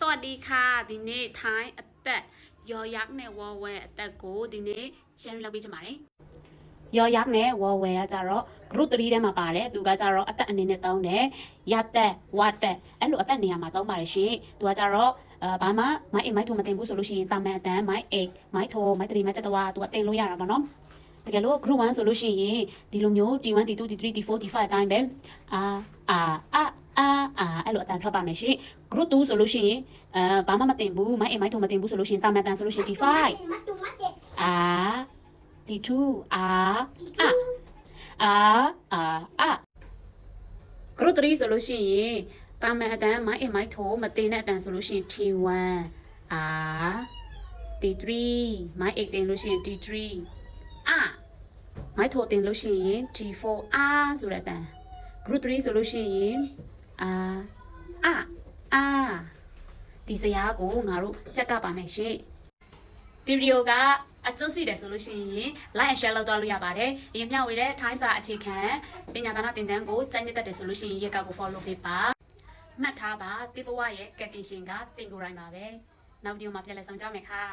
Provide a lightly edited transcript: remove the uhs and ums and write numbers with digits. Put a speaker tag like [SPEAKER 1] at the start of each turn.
[SPEAKER 1] วัสดีค่ะဒီနေ့ထိုင်းအသက်ရော်ยักษ์နဲ့ဝေါ်ဝဲအသက်ကိုဒီနေ့ရှင်းလုပ်ပေးချင်ပါတယ်ရော်ยักษ์နဲ့ဝေါ်ဝဲကကြတော့ group 3ထဲမှာပါတယ်သူကကြတော့အသက်အနေနဲ့သုံးတယ်ရသက်ဝတ်သက်အဲ့လိုအသက်နေရာမှာသုံးပါတယ်ရှင်သူကကြတော့ဘာမှမိုက်အိမ်မိုက်ထိုမတင်ဘူးဆိုလို့ရှိရင်တာမန်အတန်းမိုက်အိမ်မိုက်ထိုမိုက်3မိုက်7ဝါသူကတင်လို့ရတာပေါ့နော်တကယ်လို့ group 1ဆိုလို့ရှိရင်ဒီလိုမျိုး T1 T2 T3 T4 T5 အတိုင်းပဲအဲ့လိုအတန်ထွက်ပါမယ်ရှင် group 2ဆိုလို့ရှိရင်ဘာမှမတင်ဘူးမိုက်အိမ်မိုက်ထုံမတင်ဘူးဆိုလို့ရှိရင်တာမန်တန်ဆိုလို့ရှိရင် T5 T2 group 3ဆိုလို့ရှိရင်တာမန်အတန်မိုက်အိမ်မိုက်ထုံမတင်တဲ့အတန်ဆိုလို့ရှိရင် T1 T3 မိုက်အိမ်တင်လို့ရှိရင် T3 မိုက်ထုံတင်လို့ရှိရင် T4 ဆိုတဲ့အတန် group 3ဆိုလို့ရှိရင်ဒီစရာကိုငါတို့ချက်ကပါမယ်ရှင်ဒီဗီဒီယိုကအကျိုးရှိတယ်ဆိုလို့ရှိရင် like and share လုပ်တော့လို့ရပါတယ်အရင်မျှဝေတဲ့ထိုင်းစာအခြေခံပညာသင်တန်းကိုကြိုက်နေတဲ့ဆိုလို့ရှိရင်ရက်ကောက်ကို follow ပေးပါမှတ်ထားပါတိပဝရဲ့ကက်တင်ရှင်ကတင်ကိုယ်တိုင်းပါပဲနောက်ဗီဒီယိုမှာပြန်လည်ဆောင်ကြမယ်ค่ะ